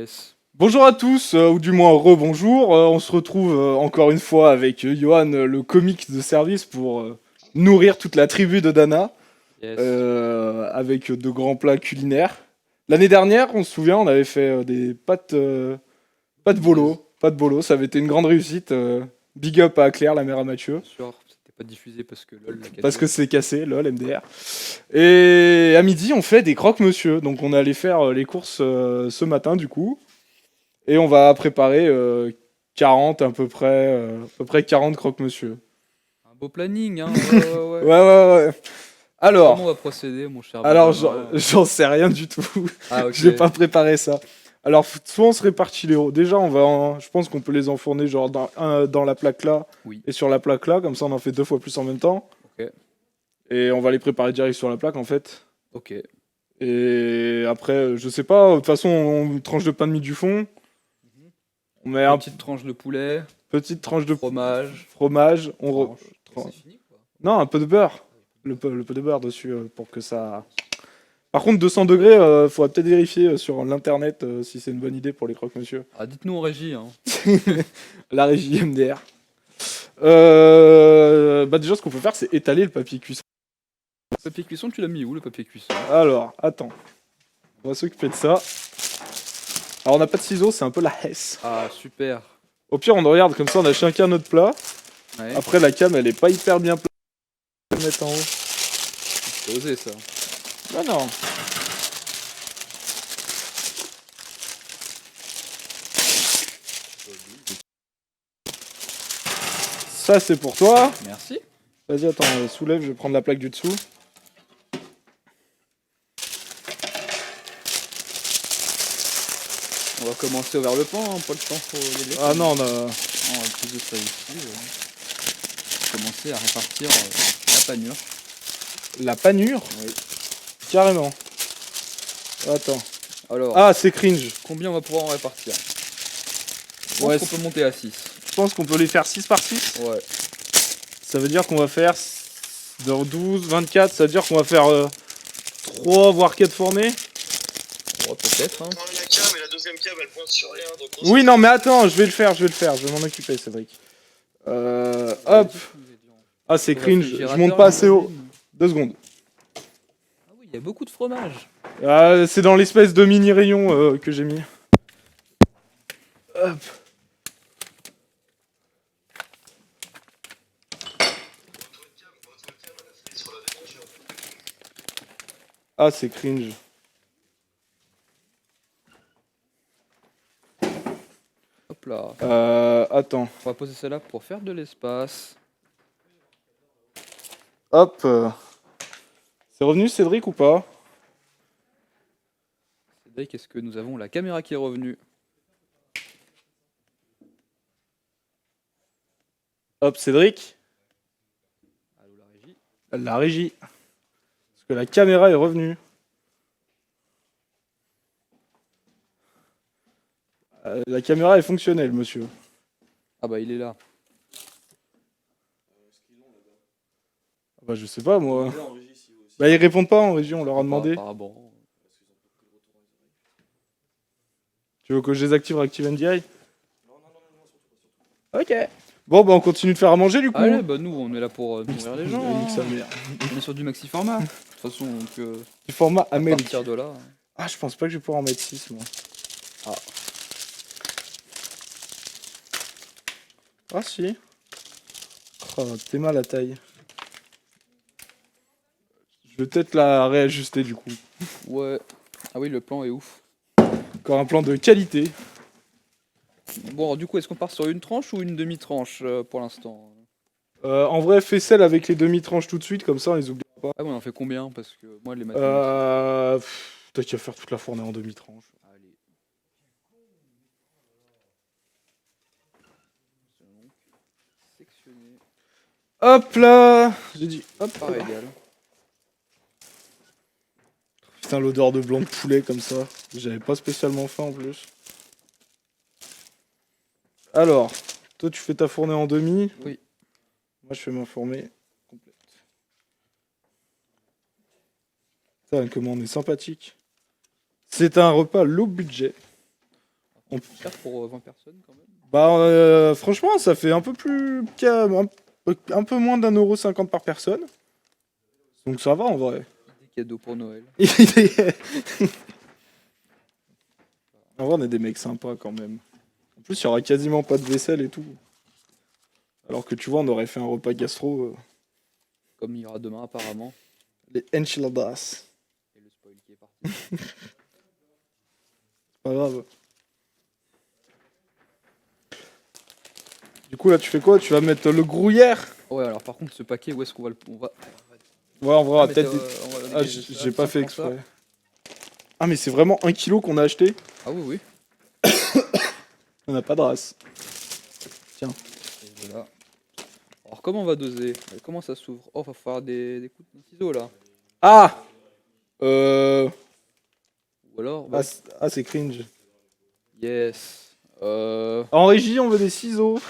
Yes. Bonjour à tous, ou du moins rebonjour. On se retrouve encore une fois avec Johan, le comique de service, pour nourrir toute la tribu de Dana Yes. avec de grands plats culinaires. L'année dernière, on se souvient, on avait fait des pâtes bolo. Pâtes bolo, ça avait été une grande réussite. Big up à Claire, la mère à Mathieu. Bien sûr, c'était pas diffusé parce que LOL l'a cassé. Parce que c'est cassé, lol, MDR. Et à midi, on fait des croque-monsieur. Donc on est allé faire les courses ce matin, du coup. Et on va préparer 40 à peu près 40 croque-monsieur. Un beau planning, hein. Ouais, ouais, ouais. Ouais, ouais, ouais. Comment on Alors, va procéder, mon cher alors Benjamin? j'en sais rien du tout. Ah, ok. J'ai pas préparé ça. Alors, soit on se répartit les roues. Déjà, je pense qu'on peut les enfourner genre dans la plaque là Oui. et sur la plaque là. Comme ça, on en fait deux fois plus en même temps. Ok. Et on va les préparer direct sur la plaque en fait. Ok. Et après, je sais pas. De toute façon, on tranche de pain de mie du fond. On met un Petite tranche de poulet, petite tranche de fromage, fromage. tranche. Tran- C'est fini, quoi. Non, un peu de beurre. Le peu de beurre dessus pour que ça. Par contre, 200 degrés, faudra peut-être vérifier sur l'internet si c'est une bonne idée pour les croque-monsieur. Ah, dites-nous en régie, hein. La régie MDR. Bah déjà, ce qu'on peut faire, c'est étaler le papier cuisson. Le papier cuisson, tu l'as mis où, le papier cuisson? Alors, attends. On va s'occuper de ça. Alors, on n'a pas de ciseaux, c'est un peu la hesse. Ah, super. Au pire, on regarde comme ça, on a chacun notre plat. Ouais. Après, la cam, elle est pas hyper bien placée. On va le mettre en haut. T'as osé, ça. Ah non. Ça, c'est pour toi. Merci. Vas-y, attends, soulève, je vais prendre la plaque du dessous. On va commencer vers le pan, hein, pas le temps pour les blés. Ah non, on a... Non, on va poser ça ici. Commencer à répartir la panure. La panure. Oui. Carrément. Attends. Alors, Ah, c'est cringe. combien on va pouvoir en répartir? Je pense Ouais, qu'on peut monter à 6. je pense qu'on peut les faire 6 par 6. Ouais. Ça veut dire qu'on va faire 12, 24. Ça veut dire qu'on va faire 3 voire 4 fournées. Ouais, peut-être. Hein. La cam et la deuxième cam elle pointe sur rien donc Oui, non, mais attends, je vais le faire, je vais m'en occuper, Cédric. Hop. Ah, c'est cringe, je monte pas assez haut. 2 secondes. Ah oui, il y a beaucoup de fromage. Ah, c'est dans l'espèce de mini rayon que j'ai mis. Hop. Ah, c'est cringe. Hop là. Attends. On va poser celle-là pour faire de l'espace. Hop. C'est revenu, Cédric, ou pas? Cédric, est-ce que nous avons la caméra qui est revenue? Hop, Cédric. Allô, la régie. La régie. Parce que la caméra est revenue. La caméra est fonctionnelle, monsieur. Ah bah, il est là. Bah, je sais pas, moi. Bah, ils répondent pas en régie, on leur a demandé. Apparemment. Tu veux que je désactive Reactive NDI? Ok. Bon, bah, on continue de faire à manger, du coup. Allez, bah nous, on est là pour nourrir les gens. Nique sa Hein. mère. On est sur du maxi format. De toute façon, donc, Du format à Amérique. partir de là... Ah, je pense pas que je vais pouvoir en mettre 6, moi. Ah. Ah, si. Oh, t'es mal la taille. Je vais peut-être la réajuster, du coup. Ouais. Ah oui, le plan est ouf. Encore un plan de qualité. Bon, alors, du coup, est-ce qu'on part sur une tranche ou une demi-tranche pour l'instant? En vrai, fais celle avec les demi-tranches tout de suite, comme ça on les oublie pas. Ah, mais on en fait combien? Parce que moi, les mathématiques... T'as qu'à faire toute la fournée en demi-tranches. Allez. Sectionner Hop là. J'ai dit hop. par égal. Putain, l'odeur de blanc de poulet comme ça. J'avais pas spécialement faim en plus. Alors, toi tu fais ta fournée en demi. Oui. Moi je fais ma fournée complète. Ça, comment on est sympathique. C'est un repas low budget. Cher pour 20 personnes quand même. Bah, franchement, ça fait un peu plus. Un peu moins d'1,50 € par personne. Donc ça va en vrai. Des cadeaux pour Noël. En vrai, on est des mecs sympas quand même. En plus, il y aura quasiment pas de vaisselle et tout. Alors que tu vois, on aurait fait un repas gastro. Comme il y aura demain apparemment. Les enchiladas. Et le spoil qui est parti. Pas grave. Du coup, là, tu fais quoi? Tu vas mettre le gruyère? Ouais, alors par contre, ce paquet, où est-ce qu'on va le. Ouais, en vrai, on va mettre, peut-être. on va Ah, dégager ça. j'ai pas fait Tiens, prends ça. exprès. Ah, mais c'est vraiment 1 kilo qu'on a acheté? Ah oui, oui. On n'a pas de race. Et voilà. Alors comment on va doser? Comment ça s'ouvre? Oh, va falloir des coups de ciseaux là. Ah! Ou alors. Ah, c'est cringe. Yes. En régie, on veut des ciseaux.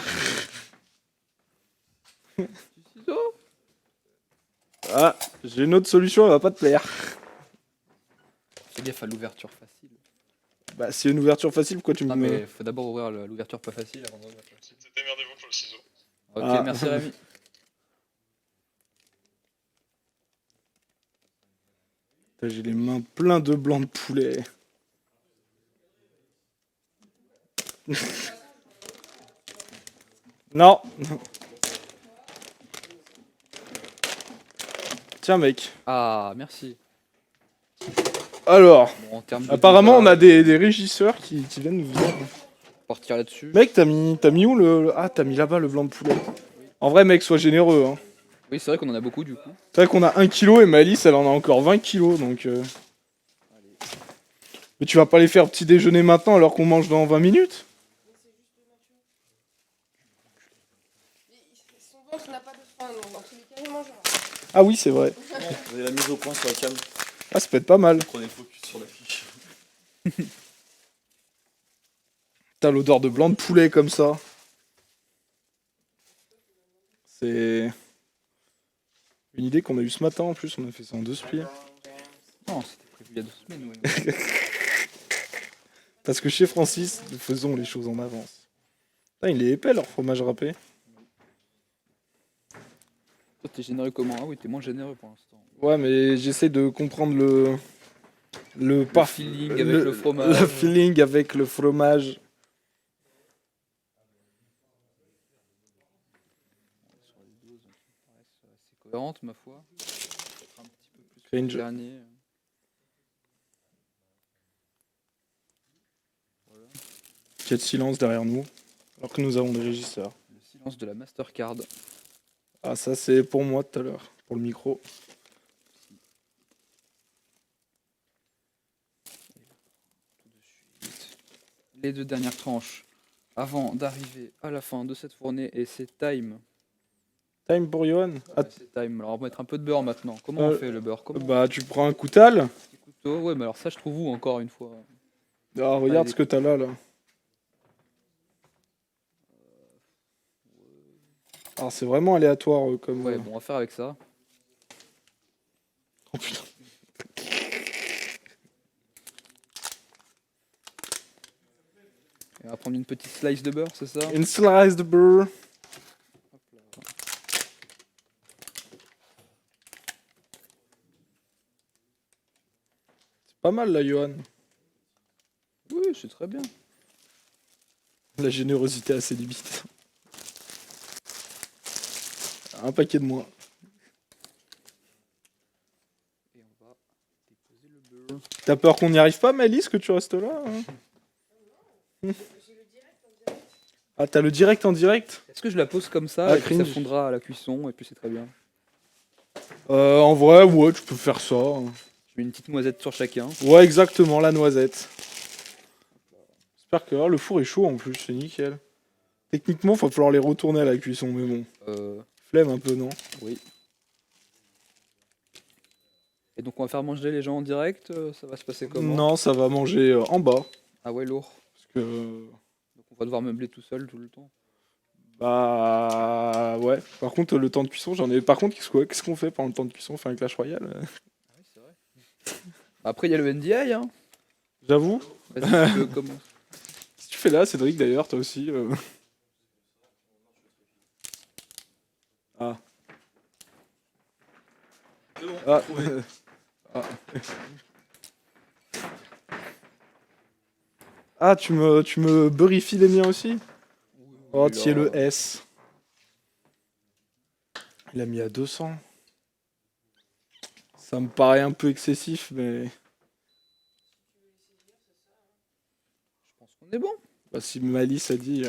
Du ciseau? Ah, j'ai une autre solution, elle va pas te plaire. Fais gaffe à l'ouverture facile. Bah, c'est une ouverture facile, pourquoi tu me... Non mais faut d'abord ouvrir l'ouverture pas facile avant d'ouvrir. Démerdez-vous pour le ciseau. Ok, Ah. merci Rémi. Putain, j'ai les mains pleines de blanc de poulet. Non. Tiens, mec. Ah, merci. Alors, Bon, en termes de apparemment, on dosage, a des régisseurs qui viennent nous dire. partir là-dessus. Mec, t'as mis où Ah, t'as mis là-bas le blanc de poulet. En vrai, mec, sois généreux. Hein. Oui, c'est vrai qu'on en a beaucoup du coup. C'est vrai qu'on a 1 kilo et Malice, elle en a encore 20 kilos, donc... Mais tu vas pas les faire petit déjeuner maintenant alors qu'on mange dans 20 minutes? Son ventre n'a pas de frein, donc dans tous les cas, il mangera. Ah oui, c'est vrai. Vous avez la mise au point sur la cam. Ah, ça peut être pas mal. Prenez le focus sur la fiche. T'as l'odeur de blanc de poulet comme ça. C'est une idée qu'on a eue ce matin en plus, on a fait ça en 2 spi. Non, c'était prévu il y a 2 semaines. Ouais. Parce que chez Francis, nous faisons les choses en avance. Putain, il est épais leur fromage râpé. Toi, t'es généreux comment? Ah oui, t'es moins généreux pour l'instant. Ouais, mais j'essaie de comprendre le Le feeling avec le fromage. Le feeling avec le fromage. Sur les doses, qui me paraissent assez cohérentes, ma foi. Un petit peu plus que Cringe. le dernier. Voilà. Il y a de silence derrière nous, alors que nous avons des régisseurs. Le silence de la Mastercard. Ah, ça c'est pour moi tout à l'heure, pour le micro. Tout de suite. Les 2 dernières tranches avant d'arriver à la fin de cette fournée et c'est time. Time pour Johan. Ah, Ouais, c'est time. Alors on va mettre un peu de beurre maintenant. Comment on fait le beurre? Comment? bah, tu prends un coutal. Petit couteau. Ouais, mais alors ça je trouve où encore une fois? Ah, regarde Allez. ce que t'as là. Alors, c'est vraiment aléatoire comme. Ouais, bon, on va faire avec ça. Oh putain. Et on va prendre une petite slice de beurre, c'est ça? Une slice de beurre. Hop là. C'est pas mal là, Johan. Oui, c'est très bien. La générosité a ses limites. Un paquet de moins. Et on va déposer le beurre. T'as peur qu'on n'y arrive pas, Malice, que tu restes là hein? Ah, t'as le direct en direct? Est-ce que je la pose comme ça Ah, et puis ça cringe. fondra à la cuisson et puis c'est très bien. En vrai, ouais, tu peux faire ça. Je mets une petite noisette sur chacun. Ouais, exactement, la noisette. J'espère que le four est chaud en plus, c'est nickel. Techniquement, il va falloir les retourner à la cuisson, mais bon. Flemme un peu, non? Oui. Et donc on va faire manger les gens en direct, ça va se passer comment? Non, ça va manger en bas. Ah ouais, lourd. Parce que. Donc on va devoir meubler tout seul tout le temps. Bah. Ouais. Par contre, le temps de cuisson, j'en ai. Par contre, qu'est-ce qu'on fait pendant le temps de cuisson? On fait un Clash Royale Ah oui, c'est vrai. Après il y a le NDI, hein. J'avoue. Vas-y, tu veux comment? Si tu fais là, Cédric, d'ailleurs, toi aussi Ah. C'est bon, Ah. trouvé. Ah. Ah, tu me burifies les miens aussi? Oh, Oui, tiens là. le S. Il a mis à 200. Ça me paraît un peu excessif, mais... Je pense qu'on est bon. Bah, si Malice a dit...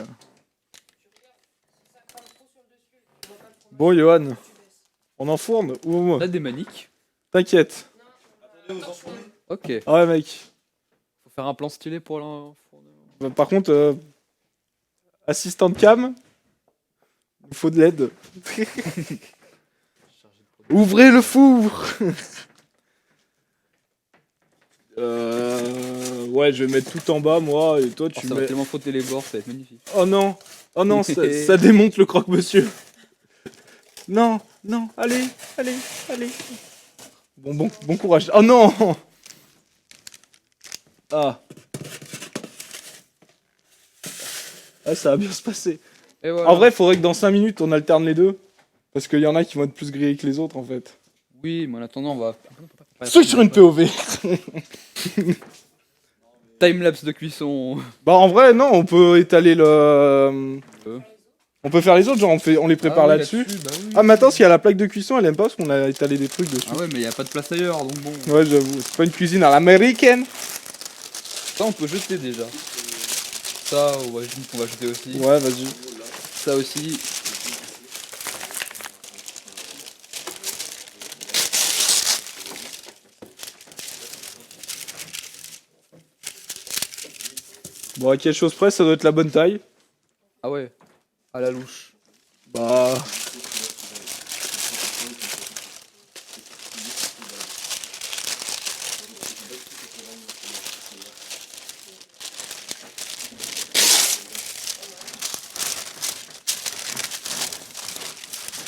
Bon, Johan, on enfourne ou On a des maniques. T'inquiète. Attendez, vous enfournez. Ok. Ah ouais, mec. Faut faire un plan stylé pour l'enfourner. Bah, par contre, assistant de cam, il faut de l'aide. Ouvrez le four. Ouais, je vais mettre tout en bas, moi, et toi, Oh, tu ça va mets... tellement frotter les bords, ça va être magnifique. Oh non, ça démonte le croque-monsieur. Non, allez. Bon courage. Oh non. Ah, ça va bien se passer. Et voilà. En vrai, faudrait que dans 5 minutes, on alterne les deux. Parce qu'il y en a qui vont être plus grillés que les autres, en fait. Oui, mais en attendant, on va. Ceux sur une POV. Timelapse de cuisson. Bah, en vrai, non, on peut étaler le... Euh. On peut faire les autres, genre on les prépare Ah oui, là-dessus. bah oui. Ah, mais attends, s'il y a la plaque de cuisson, elle aime pas parce qu'on a étalé des trucs dessus. Ah ouais, mais y a pas de place ailleurs, donc bon. Ouais, j'avoue, c'est pas une cuisine à l'américaine. Ça, on peut jeter déjà. Ça, ouais, on va jeter aussi. Ouais, vas-y. Ça aussi. Bon, à quelque chose près, ça doit être la bonne taille. Ah ouais, à la louche. Bah...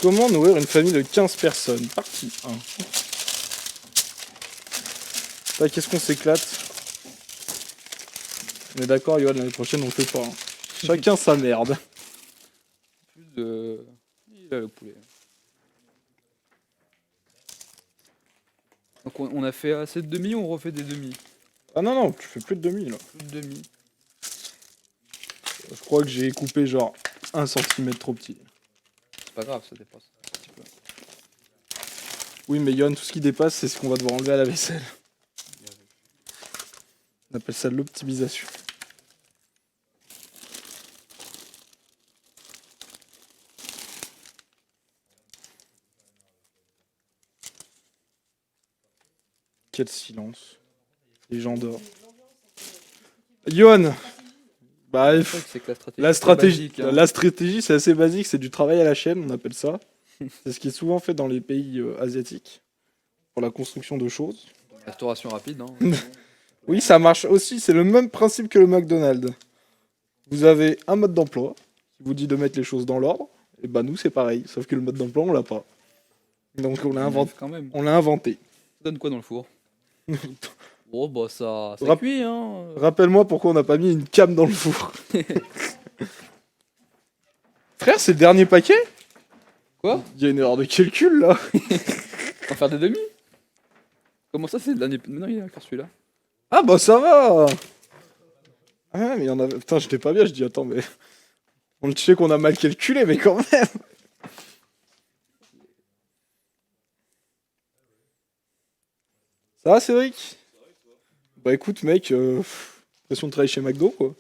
Comment nourrir une famille de 15 personnes? Partie 1. Là, qu'est-ce qu'on s'éclate? On est d'accord, Yoann, l'année prochaine, on fait pas. Hein. Chacun sa merde. Plus de. Il a le poulet. Donc on a fait assez de demi, on refait des demi. Ah non, tu fais plus de demi, là. Plus de demi. Je crois que j'ai coupé genre 1 cm trop petit. C'est pas grave, ça dépasse un petit peu. Oui, mais Yoann, tout ce qui dépasse, c'est ce qu'on va devoir enlever à la vaisselle. On appelle ça l'optimisation. Quel silence. Les gens dorment. Yoann, bah, C'est vrai que c'est que la stratégie. c'est basique, hein. la stratégie, c'est assez basique, c'est du travail à la chaîne, on appelle ça. C'est ce qui est souvent fait dans les pays asiatiques pour la construction de choses. Restauration rapide, hein. Oui, ça marche aussi, c'est le même principe que le McDonald's. Vous avez un mode d'emploi qui vous dit de mettre les choses dans l'ordre, et bah nous c'est pareil, sauf que le mode d'emploi on l'a pas. Donc on l'a inventé. Quand même. On l'a inventé. Ça donne quoi dans le four? Oh bah ça Rap- cuit, hein. Rappelle-moi pourquoi on n'a pas mis une cam dans le four. Frère, c'est le dernier paquet? Quoi? Il y a une erreur de calcul là. On va faire des demi? Comment ça c'est le dernier? Mais non, il y a encore celui-là. Ah bah ça va. Ah ouais, mais il y en avait. Putain, j'étais pas bien, je dis attends, mais. On le sait qu'on a mal calculé, mais quand même. Ça va, Cédric? Bah écoute, mec, l'impression de travailler chez McDo, quoi.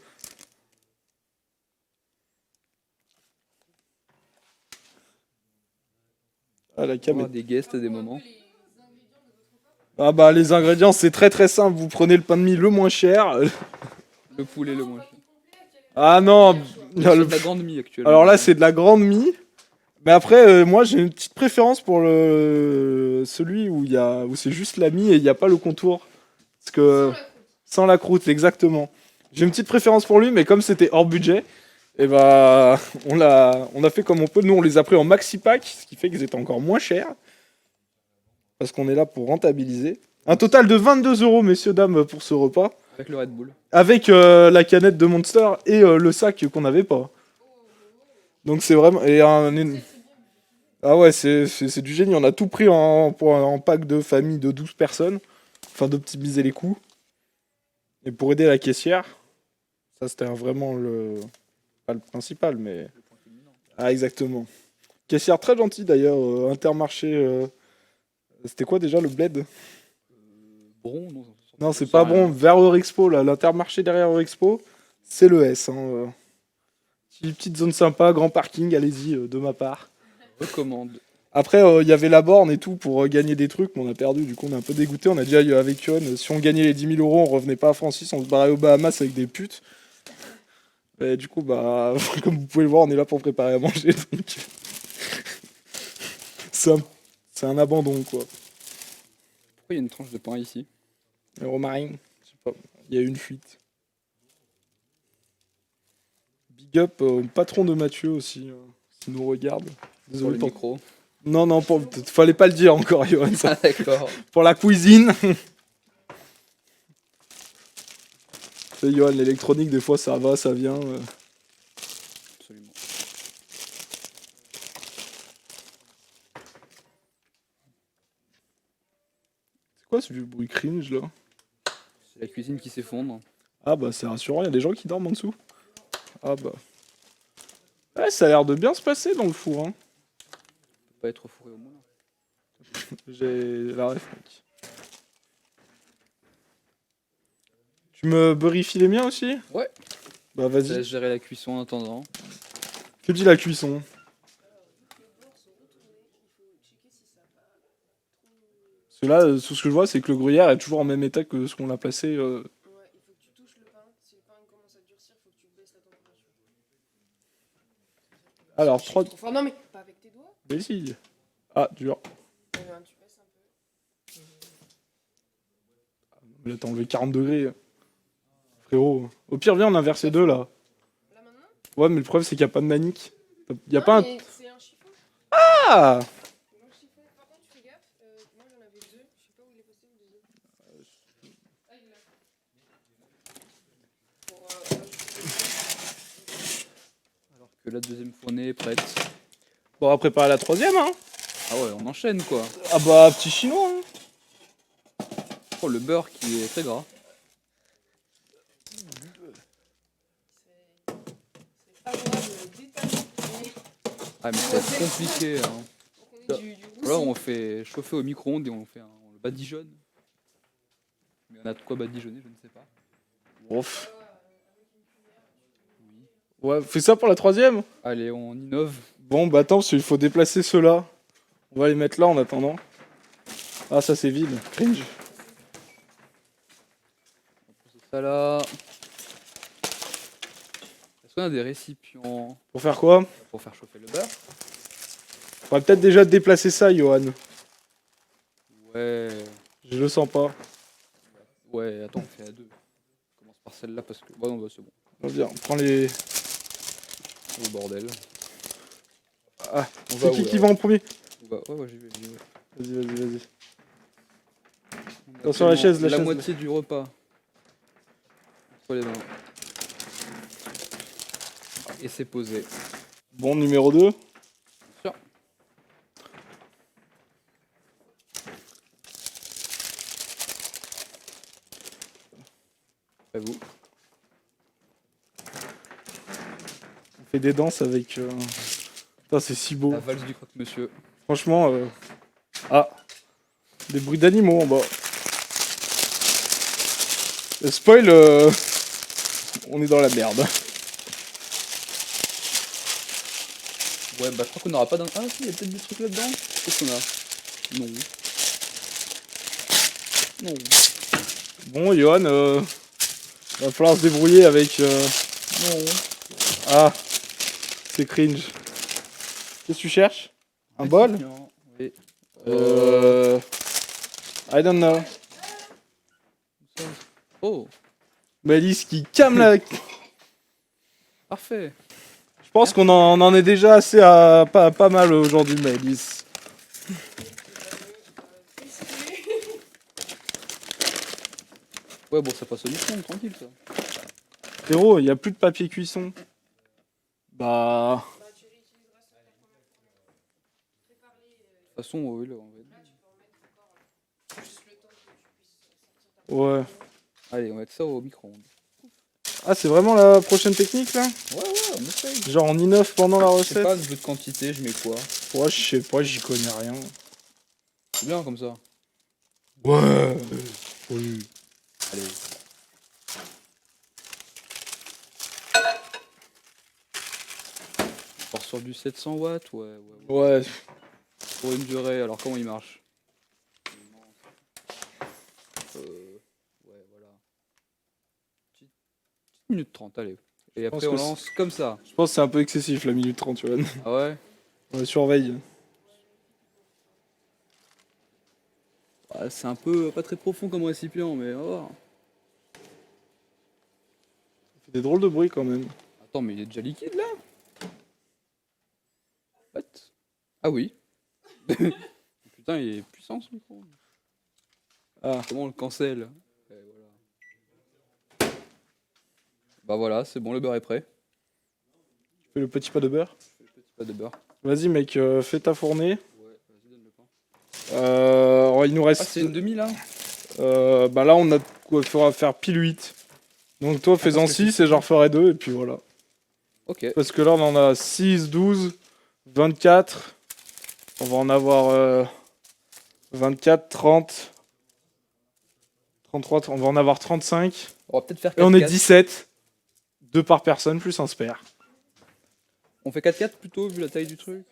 Ah, la cam On est... va des guests à des moments. Ah bah les ingrédients, c'est très très simple. Vous prenez le pain de mie le moins cher. Le poulet le moins cher. Ah non, C'est de la grande mie actuellement. alors là c'est de la grande mie. Mais après, moi j'ai une petite préférence pour celui où où c'est juste la mie et il n'y a pas le contour. Parce que sans la croûte, exactement. J'ai une petite préférence pour lui, mais comme c'était hors budget, et bah on a fait comme on peut. Nous on les a pris en maxi pack, ce qui fait qu'ils étaient encore moins chers. Parce qu'on est là pour rentabiliser. Un total de 22 €, messieurs, dames, pour ce repas. Avec le Red Bull. Avec la canette de Monster et le sac qu'on n'avait pas. Donc c'est vraiment... Ah ouais, c'est du génie. On a tout pris en pack de famille de 12 personnes. Enfin, d'optimiser les coûts. Et pour aider la caissière, ça c'était vraiment le... Pas le principal, mais... Ah, exactement. Caissière très gentille d'ailleurs, Intermarché... C'était quoi déjà le bled? Bron, non. Non, c'est pas bon. Vers Eurexpo, là, l'Intermarché derrière Eurexpo, c'est le S. Hein. Petite zone sympa, grand parking, allez-y, de ma part. Recommande. Après, il y avait la borne et tout pour gagner des trucs, mais on a perdu, du coup on est un peu dégoûté. On a déjà eu avec Yohan, si on gagnait les 10 000 euros, on revenait pas à Francis, on se barrait aux Bahamas avec des putes. Et du coup, bah, comme vous pouvez le voir, on est là pour préparer à manger. Donc... c'est un abandon, quoi. Pourquoi il y a une tranche de pain ici? Le romarin, je sais pas, il y a eu une fuite. Big up au patron de Mathieu aussi, qui nous regarde. Désolé Pour le micro. Non, non, fallait pas le dire encore, Yohan. Ah d'accord. Pour la cuisine. C'est Yohan, l'électronique, des fois ça va, ça vient. Absolument. C'est quoi ce vieux bruit cringe là? C'est la cuisine qui s'effondre. Ah bah c'est rassurant, il y a des gens qui dorment en dessous. Ah bah. Ouais, ça a l'air de bien se passer dans le four. Hein. Pas être fourré au moulin. J'ai la ref, mec. Tu me burifies les miens aussi? Ouais. Bah Je vas-y. laisse gérer la cuisson en attendant. Que dit la cuisson? Parce que là, tout ce que je vois, c'est que le gruyère est toujours en même état que ce qu'on l'a placé. Ouais, il faut que tu touches le pain. Si le pain commence à durcir, il faut que tu baisses la température. Alors, Je suis 3... trop fort. Non, mais pas avec tes doigts. Mais si. Ah, dur. Eh ben, tu baisses un peu. Là, t'as enlevé 40 degrés. Frérot. Au pire, viens, on inverse les deux, là. Là maintenant. Ouais, mais le problème, c'est qu'il n'y a pas de manique. Il y a Non, pas un... mais c'est un chiffon. Ah! Moi, je chiffon. Par contre, tu fais gaffe. Moi, j'en avais deux. Je sais pas où il est passé le deuxième. Ah, il est là. Pour, Alors que la deuxième fournée est prête. On va préparer la troisième, hein. Ah ouais, on enchaîne quoi. Ah bah, petit chinois, hein. Oh, le beurre qui est très gras. c'est agréable d'étaler. Ah mais c'est compliqué. Hein. Donc, on est du Ou alors roussi. on fait chauffer au micro-ondes et on le badigeonne. Mais on a de quoi badigeonner, je ne sais pas. Ouf. Oui. Ouais, fais ça pour la troisième. Allez, on innove. Bon, bah attends, parce qu'il faut déplacer ceux-là. On va les mettre là en attendant. Ah, ça c'est vide. Cringe. C'est ça là. Est-ce qu'on a des récipients Pour faire quoi? pour faire chauffer le beurre? On va peut-être déjà déplacer ça, Johan. Ouais. Je le sens pas. Ouais, attends, on fait à deux. On commence par celle-là parce que. Bah non, bah c'est bon. Viens, on prend les... Oh bordel. Ah, On c'est où, qui là va en premier? Ouais, j'y vais. Vas-y. On a Attention à la chaise, la la chaise. moitié du repas. Entre les mains. Et c'est posé. Bon, numéro 2. Sûr. À vous. On fait des danses avec... Putain, c'est si beau. La valse du croque-monsieur. Franchement... Ah. Des bruits d'animaux en bas. Spoil, on est dans la merde. Ouais, bah je crois qu'on n'aura pas d'un. Ah si, il y a peut-être des trucs là-dedans. Qu'est-ce qu'on a? Non. Non. Bon, Johan, va falloir se débrouiller avec... Non. Ah, c'est cringe. Qu'est-ce que tu cherches? Un bol? Récipient. Oui. I don't know. Oh, Malice qui came la... parfait. Je pense qu'on en est déjà assez à pas mal aujourd'hui, Malice. Ouais, bon, ça passe au micro-ondes, tranquille, ça. Frérot, il y a plus de papier cuisson. Bah. Bah, tu réutiliseras ça la première fois. Prépare-les. De toute façon, oui, là, on va être... Là, tu peux en mettre encore juste le temps que tu puisses sortir ta Ouais. Allez, on va mettre ça au micro-ondes. Ah, c'est vraiment la prochaine technique là? Ouais, on essaye. Genre on innove pendant la Je sais recette? pas, niveau de quantité, je mets quoi? Ouais, je sais pas, j'y connais rien. C'est bien comme ça. Ouais. Oui. Allez. On part sur du 700 watts, ouais. Ouais. Pour une durée, alors comment il marche? Ouais, voilà. Petite minute 30, allez. Et pense après, on que lance comme ça. Je pense que c'est un peu excessif la minute 30, tu vois. Ah ouais? On surveille. Ouais, c'est un peu pas très profond comme récipient, mais on va voir. Ça fait des drôles de bruit quand même. Attends, mais il est déjà liquide là? What? Ah oui. Putain, il est puissant ce micro. Ah. Comment on le cancelle? Et voilà. Bah voilà, c'est bon, le beurre est prêt. Tu fais le petit pas de beurre. Je fais le petit pas de beurre. Vas-y mec, fais ta fournée. Ouais, vas-y, donne le pain. Il nous Ah, reste... c'est une demi là? bah là on a quoi faudra faire pile 8. Donc toi fais-en parce que 6 et j'en referai 2 et puis voilà. Ok. Parce que là on en a 6, 12, 24. On va en avoir 24, 30, 33, on va en avoir 35. On va peut-être faire 4-4. Et on est 17. 2 par personne plus un spare. On fait 4-4 plutôt, vu la taille du truc.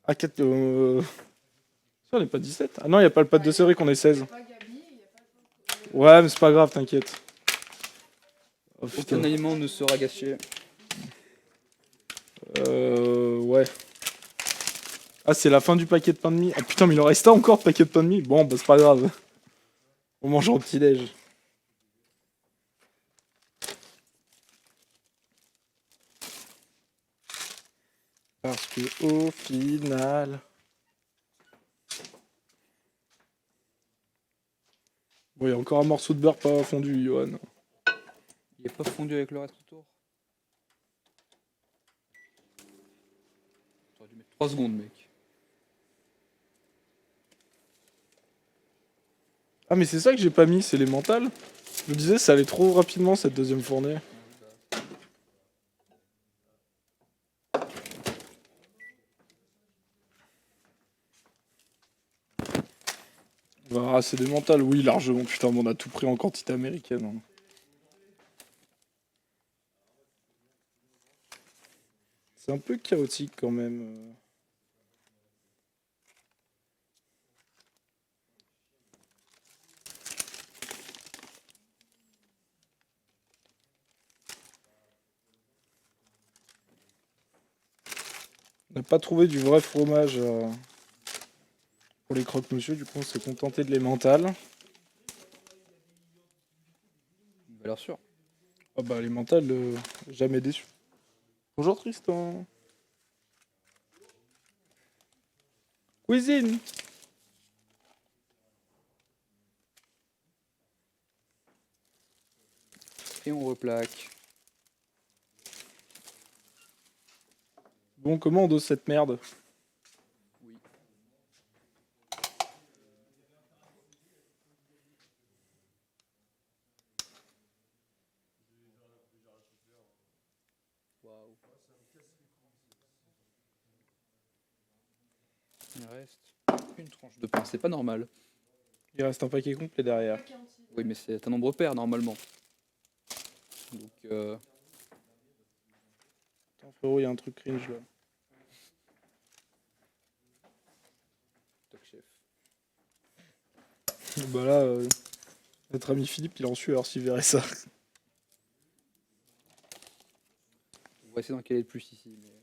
Ah 4... Ça on est pas 17. Ah non, il n'y a pas le pâte de céleri qu'on est 16. Il n'y a pas Gabi, il n'y a pas... Ouais, mais c'est pas grave, t'inquiète. Oh, Aucun putain. aliment ne sera gâché. Ouais. Ah, c'est la fin du paquet de pain de mie. Ah putain, mais il en reste un encore de paquet de pain de mie. Bon, bah c'est pas grave. On mange en petit-déj. Parce que au final... Bon, il y a encore un morceau de beurre pas fondu, Johan. Il est pas fondu avec le reste autour. T'aurais dû mettre 3 secondes, mec. Ah, mais c'est ça que j'ai pas mis, c'est les mentales. Je me disais, ça allait trop rapidement cette deuxième fournée. Ah, c'est des mentales, oui, largement. Putain, mais on a tout pris en quantité américaine. Hein. C'est un peu chaotique quand même. On n'a pas trouvé du vrai fromage pour les croque-monsieur, du coup on s'est contenté de les mentales. Valeur sûre. Ah bah les mentales, jamais déçu. Bonjour Tristan. Cuisine. Et on replaque. Bon, comment on dose cette merde? Oui. Waouh. Il reste une tranche de pain, c'est pas normal. Il reste un paquet complet derrière. Oui, mais c'est un nombre pair normalement. Donc, Attends frérot, il y a un truc cringe là. toc chef. Bah là, notre ami Philippe, il est en sueur s'il verrait ça. On va essayer d'en caler le plus ici. Mais...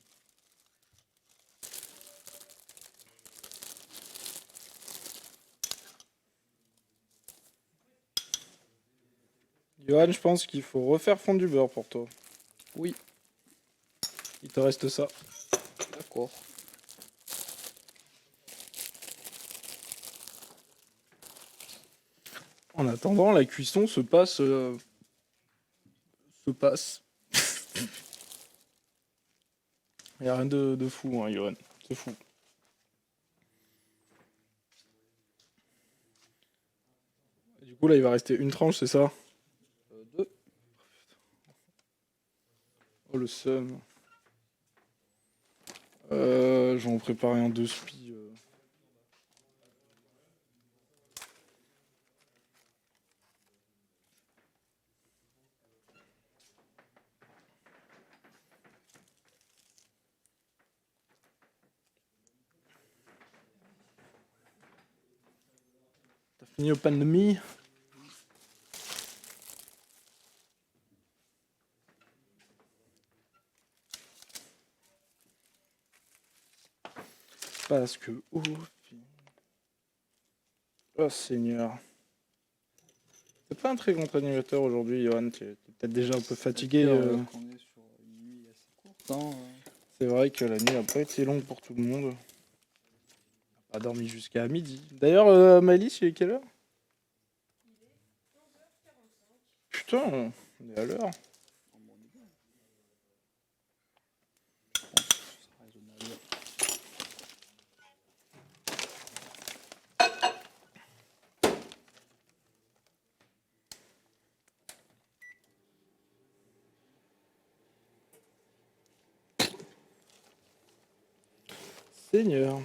Johan, je pense qu'il faut refaire fondre du beurre pour toi. Oui, Il te reste ça. d'accord. En attendant, la cuisson se passe. Se passe. Y a rien de fou, hein, Johan. C'est fou. Du coup, là, il va rester une tranche, c'est ça? 2. Oh, le seum. Je vais en préparer un 2 spi. T'as fini au pain de mie? Parce que... Oh, oh Seigneur. T'es pas un très grand animateur aujourd'hui, Johan. T'es peut-être déjà un peu fatigué. On est sur une nuit assez courte. Hein. C'est vrai que la nuit n'a pas été longue pour tout le monde. On a pas dormi jusqu'à midi. D'ailleurs, Malice, il est quelle heure? Putain, on est à l'heure. Seigneur.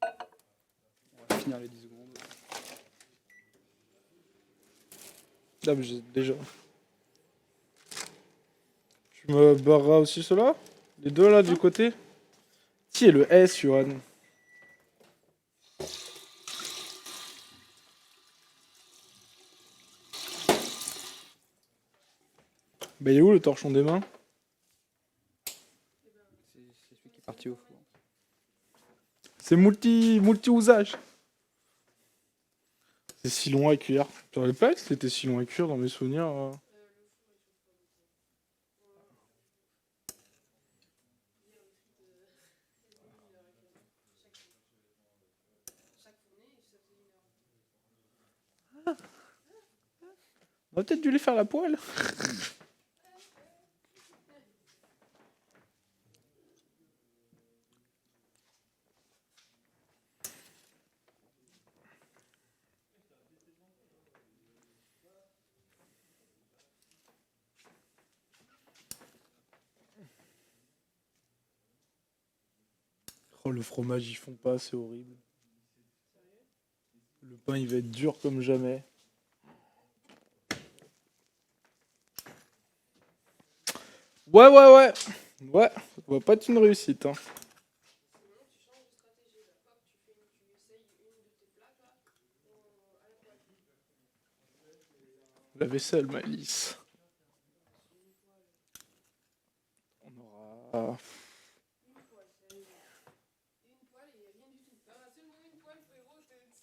On va finir les 10 secondes. Ah, mais j'ai déjà. Tu me barreras aussi cela? Les deux là du côté? Qui est le S, Johan? Bah, il est où le torchon des mains? C'est celui qui est parti au four. C'est multi-usage. C'est si long à cuire. Je savais pas que c'était si long à cuire dans mes souvenirs. On aurait peut-être dû les faire à la poêle. Oh, le fromage, ils font pas, c'est horrible. Le pain, il va être dur comme jamais. Ouais. Ouais, ça va pas être une réussite. Hein. La vaisselle, Malice. On aura...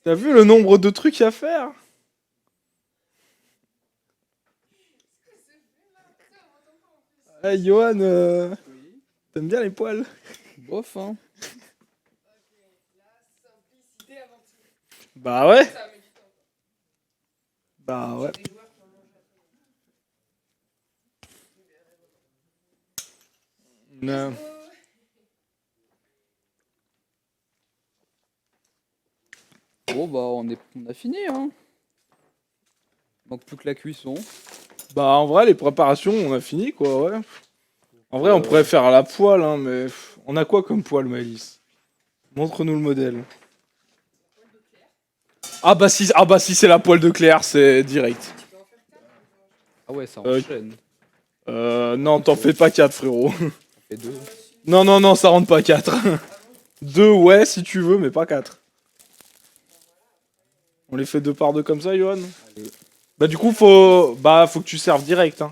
T'as vu le nombre de trucs à faire? Hey Johan, t'aimes bien les poils? Bof, hein. Bah ouais. Bah ouais. Non. Bon, bah, on a fini, hein. Manque plus que la cuisson. Bah en vrai, les préparations, on a fini quoi, ouais. En vrai, on pourrait faire à la poêle, hein, mais on a quoi comme poêle, Malice? Montre-nous le modèle. Ah bah si c'est la poêle de Claire, c'est direct. Ah ouais, ça enchaîne. Non, t'en fais pas 4, frérot. Et 2. Non, ça rentre pas 4. 2, ouais, si tu veux, mais pas 4. On les fait 2 par 2 comme ça, Johan? Allez. Bah du coup, faut que tu serves direct, hein.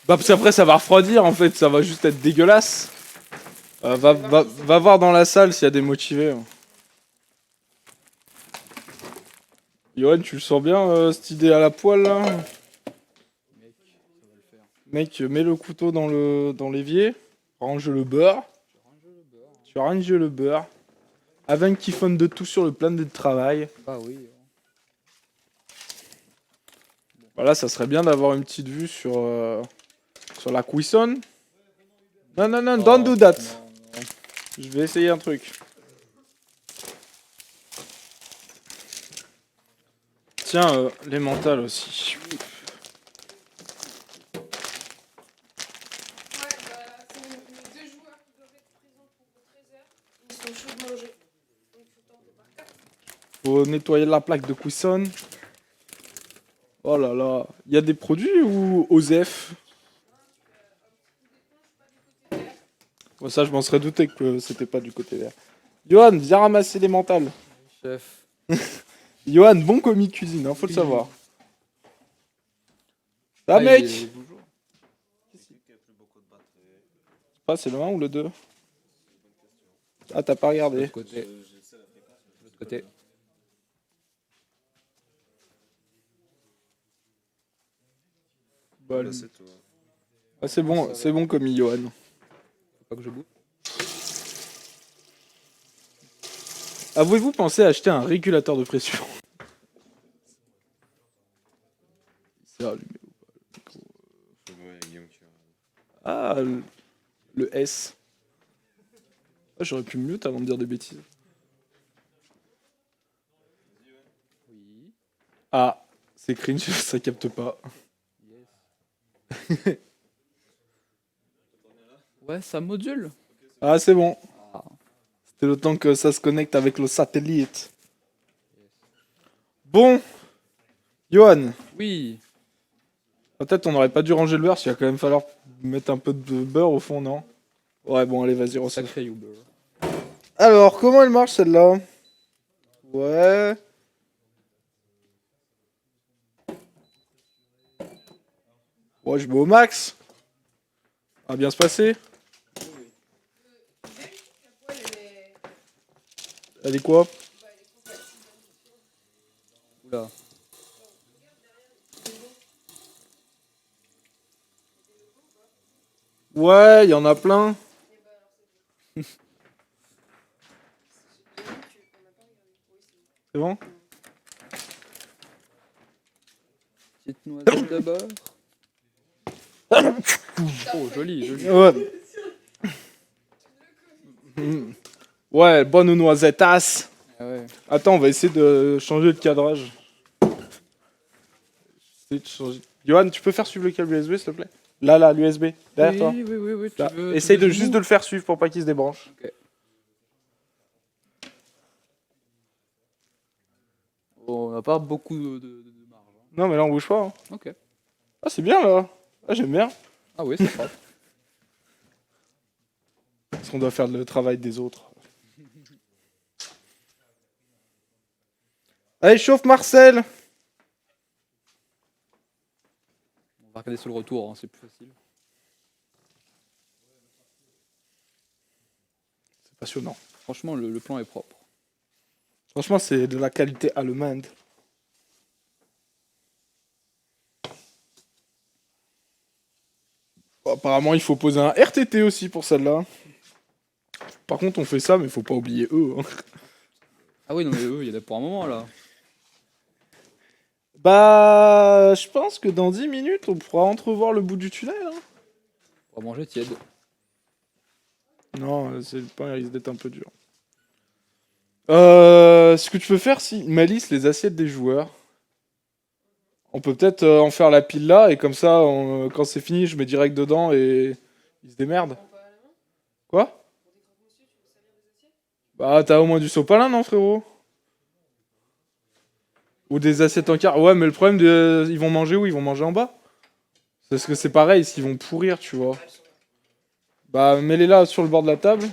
Bah parce qu'après, ça va refroidir, en fait, ça va juste être dégueulasse. Va voir dans la salle s'il y a des motivés. Hein. Johan, tu le sens bien, cette idée à la poêle, là? Mec, ça va Mec, mets le couteau dans l'évier. Range le beurre. Tu ranges le beurre. Avant qu'il fonde de tout sur le plan de travail. Bah oui. Voilà, ça serait bien d'avoir une petite vue sur la cuisson. Non, non, non, don't do that. Non. Je vais essayer un truc. Tiens, les mentales aussi. Ouais, bah, c'est les 2 joueurs qui doivent être présents pour 13 heures. Ils sont chauds de manger. Donc, il faut tenter par 4. Faut nettoyer la plaque de cuisson. Oh là là. Il y a des produits ou OSEF? Bon, ça, je m'en serais douté que c'était pas du côté vert. Johan, viens ramasser les mentales. Chef. Johan, bon commis de cuisine, hein, faut le savoir. Ah, il mec! est toujours. Ah, c'est le 1 ou le 2? Ah, t'as pas regardé. L'autre côté. L'autre côté. Bah, Là, lui- c'est toi. Ah, c'est bon commis, Johan. Faut pas que je bouffe. Avez-vous pensé à acheter un régulateur de pression? C'est allumé. Ouais, Guillaume qui Ah, le S. Ah, j'aurais pu mieux avant de dire des bêtises. Oui. Ah, c'est cringe, ça capte pas. Yes. Ouais, ça module. Ah, c'est bon. Ah. C'était le temps que ça se connecte avec le satellite. Bon, Johan, Oui. peut-être on n'aurait pas dû ranger le beurre, s'il va quand même falloir mettre un peu de beurre au fond, non? Ouais, bon, allez, vas-y, on Sacré Uber. Alors, comment elle marche celle-là? Ouais. Ouais, je mets au max. Ça va bien se passer. La poêle, elle est. Elle est quoi? Bah, elle est compatible. Oula. Ouais, il y en a plein. C'est bon? Petite noisette de beurre. Oh, joli, joli. Ouais. Mm. Ouais, bonne noisettas. Ah ouais. Attends, on va essayer de changer de cadrage. Essayer de changer. Johan, tu peux faire suivre le câble USB, s'il te plaît? Là, l'USB, derrière toi. Oui. Là. Essaye de juste de le faire suivre pour pas qu'il se débranche. Ok. Bon, on n'a pas beaucoup de marge. Hein. Non, mais là, on bouge pas. Hein. Ok. Ah, c'est bien, là. Ah, j'aime bien. Ah oui, c'est propre. Parce qu'on doit faire le travail des autres. Allez, chauffe Marcel. On va regarder sur le retour, hein, c'est plus facile. C'est passionnant. Franchement, le plan est propre. Franchement, c'est de la qualité allemande. Bon, apparemment, il faut poser un RTT aussi pour celle-là. Par contre, on fait ça, mais faut pas oublier eux. Hein. Ah oui, non mais eux, il y en a pour un moment là. Bah, je pense que dans 10 minutes, on pourra entrevoir le bout du tunnel. Hein. On va manger tiède. Non, c'est le pain, il risque d'être un peu dur. Ce que tu peux faire, si Malice les assiettes des joueurs, on peut peut-être en faire la pile là, et comme ça, quand c'est fini, je mets direct dedans et ils se démerdent. Quoi? Bah, t'as au moins du sopalin, non, frérot? Ou des assiettes en quart. Ouais, mais le problème, ils vont manger où? Ils vont manger en bas? Parce que c'est pareil, s'ils vont pourrir, tu vois. Bah, mets-les là sur le bord de la table.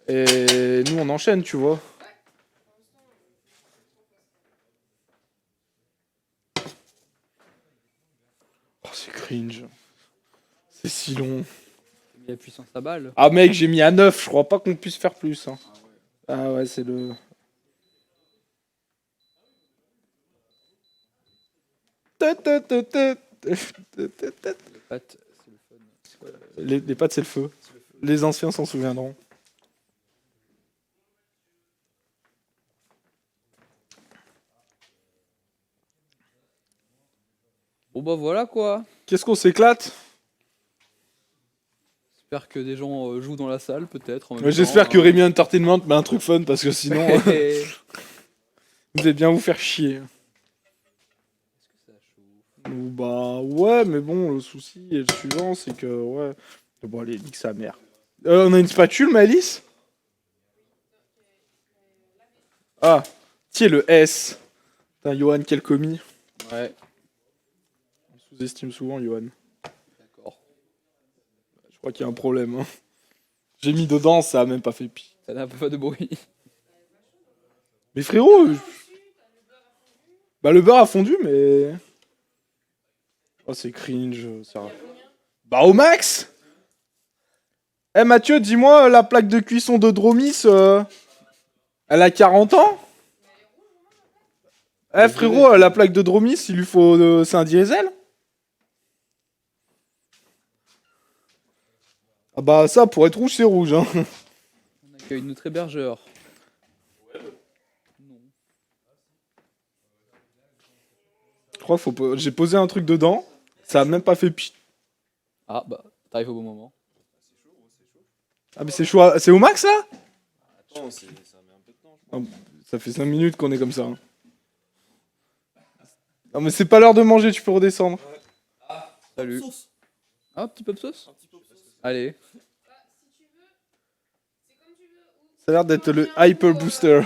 Et nous, on enchaîne, tu vois. Oh, c'est cringe. C'est si long. Il y a puissance à balle. Ah, mec, j'ai mis à 9. Je crois pas qu'on puisse faire plus. Hein. Ah ouais, c'est le... Pattes, c'est le fun. C'est quoi, Les pattes, c'est le feu. Les anciens s'en souviendront. Bon bah voilà quoi. Qu'est-ce qu'on s'éclate? J'espère que des gens jouent dans la salle peut-être. en même Ouais, j'espère temps, que hein. Rémi Entertainment met un truc fun parce que sinon, vous allez bien vous faire chier. Est-ce que ça chauffe? Ou bah ouais, mais bon, le souci et le suivant, c'est que ouais. Bon, allez, nique sa mère. On a une spatule, Malice? Ah, tiens, le S. Putain, Johan, quel commis. Ouais, On sous-estime souvent, Johan. d'accord. Je crois qu'il y a un problème. Hein. J'ai mis dedans, ça a même pas fait pis. Ça n'a pas fait de bruit. Mais frérot, bah le beurre a fondu, mais. Oh, c'est cringe. Ça... Bah au max. Eh Mathieu, dis-moi, la plaque de cuisson de Dromis, elle a 40 ans? Eh frérot, la plaque de Dromis, il lui faut... c'est un diesel? Ah bah ça, pour être rouge, c'est rouge. Hein. On accueille notre hébergeur. Non. Je crois qu'il faut... J'ai posé un truc dedans, ça a même pas fait pis. Ah bah, t'arrives au bon moment. Ah mais c'est chaud, c'est au max là? Attends, ça met un peu de temps. Je pense. Ça fait 5 minutes qu'on est comme ça. Hein. Non mais c'est pas l'heure de manger, tu peux redescendre. Salut. Sauce. Ah, un petit peu de sauce? Un petit peu de sauce. Allez. Si tu veux, c'est comme tu veux. Ou- Ça a l'air d'être le Hyper Booster.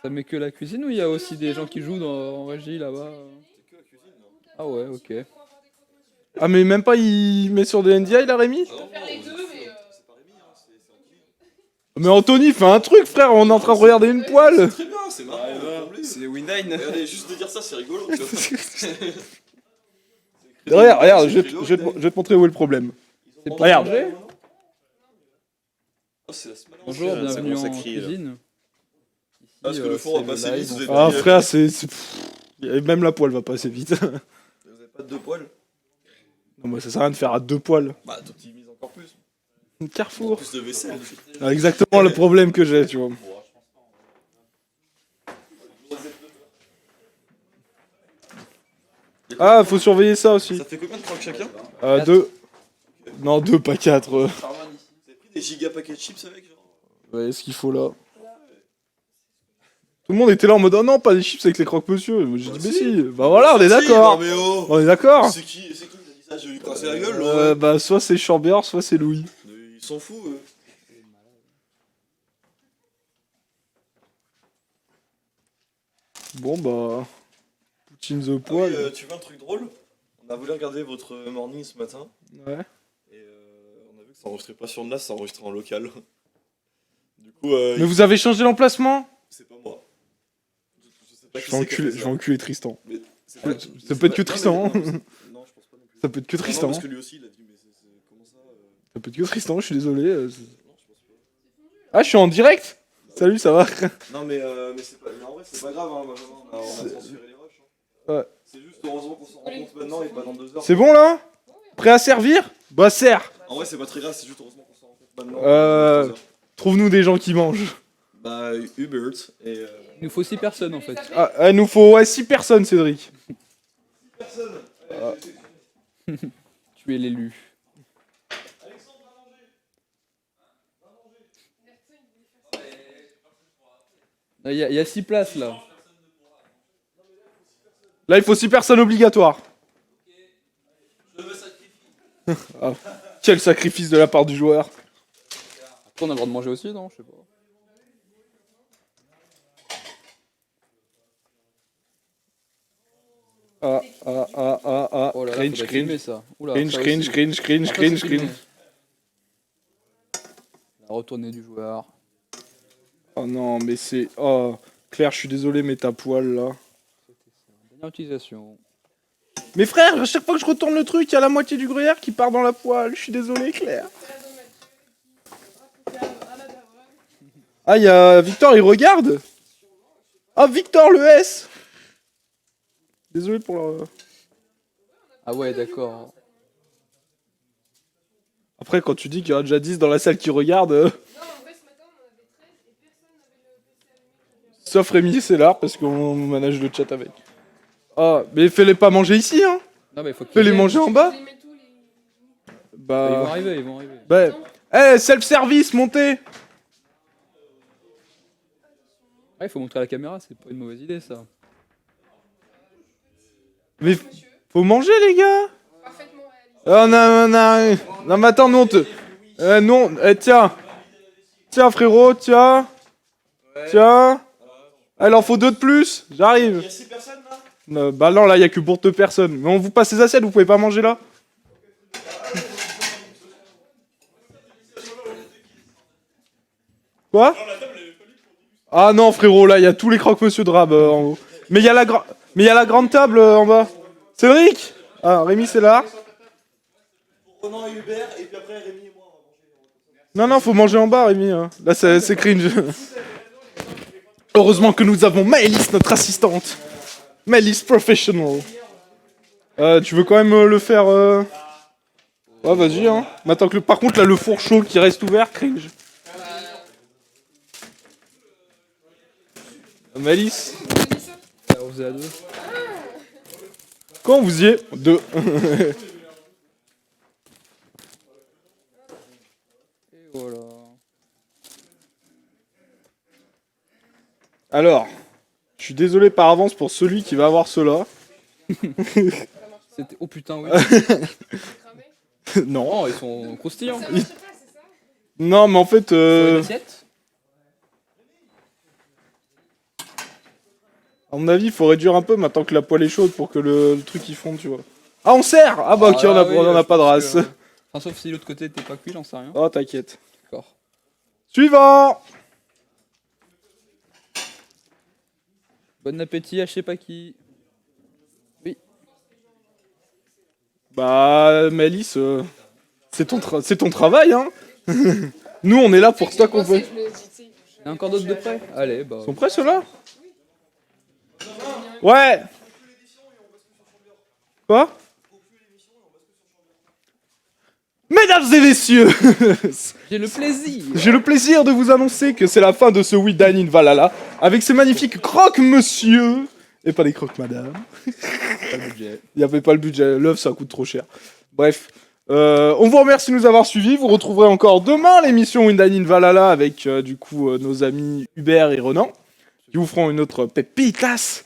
Ça met que la cuisine ou il y a aussi des gens qui jouent en régie là-bas? C'est que la cuisine, non? Ah ouais, ok. Ah mais même pas il met sur des NDI là Rémi? Ah non, faire les deux, mais, c'est pas Rémi, hein, c'est Anthony. Mais Anthony fais un truc frère, on est en train de regarder une poêle. Très bien, c'est marrant. C'est Windine. Regardez, juste de dire ça, c'est rigolo. tu vois. Regarde, je vais te montrer où est le problème. C'est pour Regarde. manger? Oh, c'est la semaine Bonjour, entière, bienvenue ça en commence à crier, là. cuisine. Ici, Ah, parce que le four va c'est passer live, vite, vous on êtes Ah dit, frère, et même la poêle va pas assez vite. Vous avez pas de deux poils? Non mais ça sert à rien de faire à deux poils. Bah, t'optimises encore plus. Carrefour. Plus de vaisselle. Ah, exactement le problème que j'ai, tu vois. Ah, faut surveiller ça aussi. Ça fait combien de crocs chacun? Deux. Non, deux, pas quatre. Vous avez pris des giga paquets de chips avec, genre? Ouais, ce qu'il faut là. Tout le monde était là en mode oh non, pas des chips avec les croque-monsieur. J'ai dit mais si. Bah voilà, on est d'accord. Si, non, mais oh. On est d'accord. C'est qui qui t'a dit ça? Je vais lui casser la gueule, là. Bah soit c'est Chambert, soit c'est Louis. Ils sont fous, eux. Bon bah. Poutine the Ah oui, poil. tu veux un truc drôle? On a voulu regarder votre morning ce matin. Ouais. Et on a vu que ça enregistrait pas sur NAS, ça enregistrait en local. Du coup, Mais vous avez changé l'emplacement? c'est pas moi. Je sais pas Je qui vais c'est qui a enculer, fait je ça. vais enculer Tristan. Mais c'est Ça c'est peut être que non, Tristan, mais hein. Non, je pense pas non plus. Ça peut être que Non, Tristan. parce que lui aussi, il a dit, mais comment ça Ça peut être que Tristan, je suis désolé. Non, je pense pas. Ah, je suis en direct? Salut, ça va? Non, mais c'est pas. Mais en vrai, c'est pas grave, hein, Benjamin. On a transféré les rushs. Hein. Ouais. C'est juste heureusement qu'on s'en rend compte maintenant et pas dans 2 heures. C'est bon là? Prêt à servir? Bah, serre! En vrai, c'est pas très grave, c'est juste heureusement qu'on s'en rend compte maintenant. Euh, dans 3 heures. Trouve-nous des gens qui mangent. Bah, Hubert et. Il nous faut 6 personnes en fait. Ah, il nous faut 6 personnes, Cédric. Personne. Tu es l'élu. Il y a 6 places là. Là, il faut 6 personnes obligatoires. Ah, quel sacrifice de la part du joueur. Après, on a le droit de manger aussi, non? Je sais pas. Ah. Oh là là, Cringe, faudrait cringe. filmer ça. Oula, Cringe, ça cringe, aussi. cringe, cringe, Ah, ça, cringe, c'est filmé. cringe. La retournée du joueur. Oh non, mais c'est... Oh, Claire, je suis désolé, mais ta poêle, là. Dernière utilisation. Mais frère, à chaque fois que je retourne le truc, il y a la moitié du gruyère qui part dans la poêle. Je suis désolé, Claire. Ah, il y a Victor, il regarde. Ah, Victor, le S. Désolé pour le... Ah ouais, d'accord. Après, quand tu dis qu'il y en a déjà 10 dans la salle qui regardent, Non, en vrai, ce matin, on en avait 13 et personne n'avait le PC allumé. sauf Rémi, c'est là, parce qu'on manage le chat avec. Ah, mais fais-les pas manger ici, hein. Non, mais faut qu'ils Fais-les viennent. manger en bas. Je les mets tous les. Ils vont Bah... arriver, ils vont arriver. Bah... Eh, self-service, montez. Ah, il faut montrer à la caméra, c'est pas une mauvaise idée ça. Mais Monsieur, faut manger, les gars. parfaitement réalisé. Oh non, non, non. Non, mais attends, non, non, tiens. Tiens, frérot, tiens. Tiens. Ah, il en faut 2 de plus. J'arrive. Il y a 6 personnes là. Bah non, là, il y a que pour 2 personnes. Mais on vous passe les assiettes, vous pouvez pas manger là. Quoi? Ah non, frérot, là, il y a tous les croque-monsieur de Rab en haut. Mais il y a la grande table en bas. Cédric. Ah, Rémi, c'est là. Ronan et Hubert, et puis après Rémi et moi on va manger. Non, non, faut manger en bas, Rémi. Hein. Là, c'est cringe. Heureusement que nous avons Maëlys, notre assistante. Maëlys Professional. Tu veux quand même le faire Ouais, vas-y, hein. Maintenant que par contre, là, le four chaud qui reste ouvert, cringe. Maëlys, Vous avez dit ça? Là, on faisait à 2. quand vous y êtes 2. Et voilà. Alors, je suis désolé par avance pour celui qui va avoir cela. C'était... Oh putain, oui. Cramé? Non. Oh, ils sont croustillants. Ça marche pas, c'est ça? Non, mais en fait... Faut une assiette. À mon avis, il faut réduire un peu maintenant que la poêle est chaude pour que le truc il fonde, tu vois. Ah, on sert. Ah bah ok, on en a pas de race. Enfin, sauf si l'autre côté était pas cuit, j'en sais rien. Oh, t'inquiète. D'accord. Suivant. Bon appétit à je sais pas qui. Bah, Maëlys, c'est ton travail, hein. Nous, on est là pour toi qu'on fait. Je me dis, tu sais, Il y a encore d'autres de près. Allez, bah. Ils sont prêts, ceux-là? Ouais. Quoi? Mesdames et messieurs, J'ai le plaisir. j'ai le plaisir de vous annoncer que c'est la fin de ce We Dine in Valhalla avec ces magnifiques croque-monsieur et pas des croque-madame. Pas le budget. Il n'y avait pas le budget, l'œuf ça coûte trop cher. Bref, on vous remercie de nous avoir suivis. Vous retrouverez encore demain l'émission We Dine in Valhalla avec du coup nos amis Hubert et Ronan qui vous feront une autre pépitas.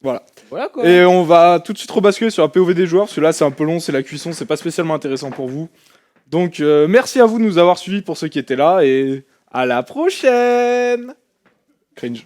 Voilà. Voilà quoi. Et on va tout de suite rebasculer sur la POV des joueurs, parce que là c'est un peu long, c'est la cuisson, c'est pas spécialement intéressant pour vous. Donc merci à vous de nous avoir suivis pour ceux qui étaient là, et à la prochaine. Cringe.